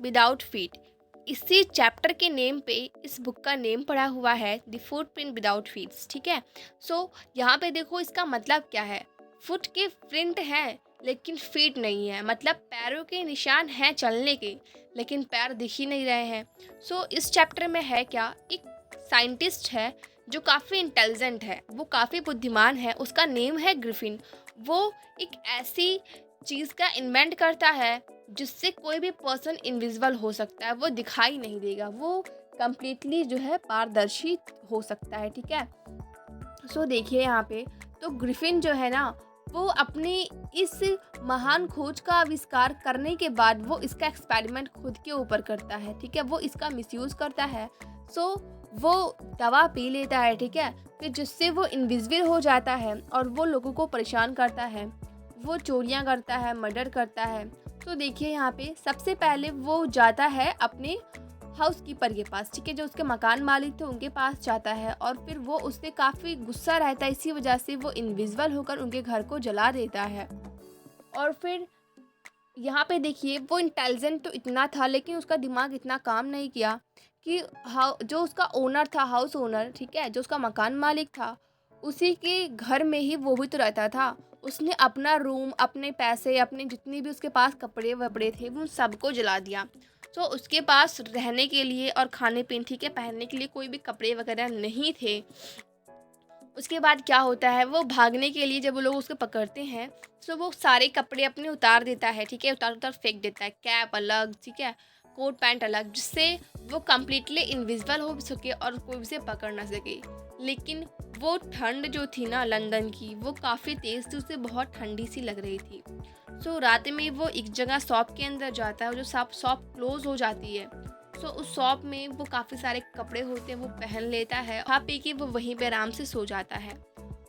Without feet. इसी chapter के name पे इस बुक का नेम पड़ा हुआ है द फुटप्रिंट विदाउट फीट्स। ठीक है, सो यहाँ पे देखो इसका मतलब क्या है। फुट के प्रिंट हैं लेकिन फीट नहीं है, मतलब पैरों के निशान हैं चलने के, लेकिन पैर दिख ही नहीं रहे हैं। सो इस चैप्टर में है क्या, एक साइंटिस्ट है जो काफ़ी इंटेलिजेंट है, वो काफ़ी बुद्धिमान है, उसका नेम है ग्रिफिन। वो एक ऐसी चीज़ का इन्वेंट करता है जिससे कोई भी पर्सन इनविजिबल हो सकता है, वो दिखाई नहीं देगा, वो कंप्लीटली जो है पारदर्शी हो सकता है। ठीक है, सो देखिए यहाँ पे तो ग्रिफिन जो है ना, वो अपनी इस महान खोज का आविष्कार करने के बाद वो इसका एक्सपेरिमेंट खुद के ऊपर करता है। ठीक है, वो इसका मिसयूज़ करता है। सो वो दवा पी लेता है। ठीक है, फिर जिससे वो इनविजिबल हो जाता है और वो लोगों को परेशान करता है, वो चोरियां करता है, मर्डर करता है। तो देखिए यहाँ पे सबसे पहले वो जाता है अपने हाउस कीपर के पास। ठीक है, जो उसके मकान मालिक थे उनके पास जाता है और फिर वो उससे काफ़ी गुस्सा रहता है, इसी वजह से वो इनविजिबल होकर उनके घर को जला देता है। और फिर यहाँ पे देखिए वो इंटेलिजेंट तो इतना था लेकिन उसका दिमाग इतना काम नहीं किया कि जो उसका ओनर था, हाउस ओनर, ठीक है, जो उसका मकान मालिक था, उसी के घर में ही वो भी तो रहता था। उसने अपना रूम, अपने पैसे, अपने जितनी भी उसके पास कपड़े वपड़े थे वो सबको जला दिया। तो उसके पास रहने के लिए और खाने पीने, ठीक है, पहनने के लिए कोई भी कपड़े वगैरह नहीं थे। उसके बाद क्या होता है, वो भागने के लिए जब वो लोग उसको पकड़ते हैं तो वो सारे कपड़े अपने उतार देता है। ठीक है, उतार उतार फेंक देता है, कैप अलग, ठीक है, कोट पैंट अलग, जिससे वो कम्प्लीटली इनविजिबल हो सके और कोई उसे पकड़ ना सके। लेकिन वो ठंड जो थी ना लंदन की, वो काफ़ी तेज़ थी, उसे बहुत ठंडी सी लग रही थी। सो रात में वो एक जगह शॉप के अंदर जाता है, जो शॉप क्लोज हो जाती है। सो उस शॉप में वो काफ़ी सारे कपड़े होते हैं, वो पहन लेता है, खा पी के वो वहीं पे आराम से सो जाता है।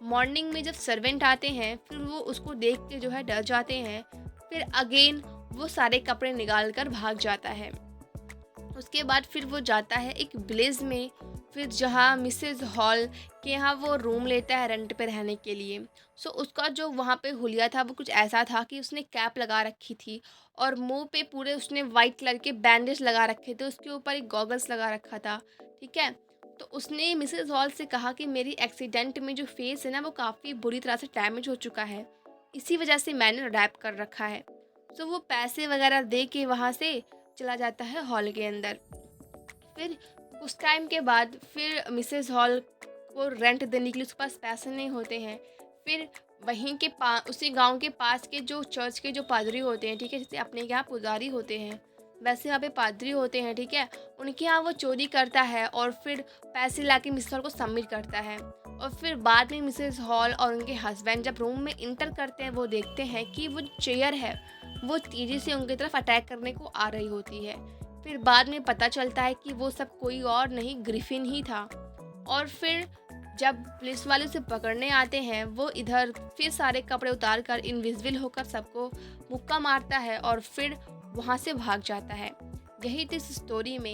मॉर्निंग में जब सर्वेंट आते हैं फिर वो उसको देख के जो है डर जाते हैं। फिर अगेन वो सारे कपड़े निकाल कर भाग जाता है। उसके बाद फिर वो जाता है एक विलेज में, फिर जहाँ मिसेस हॉल के यहाँ वो रूम लेता है रेंट पे रहने के लिए। सो उसका जो वहाँ पे हुलिया था वो कुछ ऐसा था कि उसने कैप लगा रखी थी और मुंह पे पूरे उसने वाइट कलर के बैंडेज लगा रखे थे, उसके ऊपर एक गॉगल्स लगा रखा था। ठीक है, तो उसने मिसेस हॉल से कहा कि मेरी एक्सीडेंट में जो फेस है ना वो काफ़ी बुरी तरह से डैमेज हो चुका है, इसी वजह से मैंने अडेप्ट कर रखा है। तो वो पैसे वगैरह दे के वहाँ से चला जाता है हॉल के अंदर। फिर कुछ टाइम के बाद फिर मिसेस हॉल को रेंट देने के लिए उसके पास पैसे नहीं होते हैं। फिर वहीं के उसी गांव के पास के जो चर्च के जो पादरी होते हैं, ठीक है, जैसे अपने यहाँ पुजारी होते हैं वैसे यहाँ पे पादरी होते हैं, ठीक है, उनके यहाँ वो चोरी करता है और फिर पैसे लाके मिसेस हॉल को सबमिट करता है। और फिर बाद में मिसेस हॉल और उनके हस्बैंड जब रूम में इंटर करते हैं वो देखते हैं कि वो चेयर है वो तेज़ी से उनकी तरफ अटैक करने को आ रही होती है। फिर बाद में पता चलता है कि वो सब कोई और नहीं ग्रिफिन ही था। और फिर जब पुलिस वाले उसे पकड़ने आते हैं वो इधर फिर सारे कपड़े उतार कर इनविजिबल होकर सबको मुक्का मारता है और फिर वहाँ से भाग जाता है। यही थी इस स्टोरी में।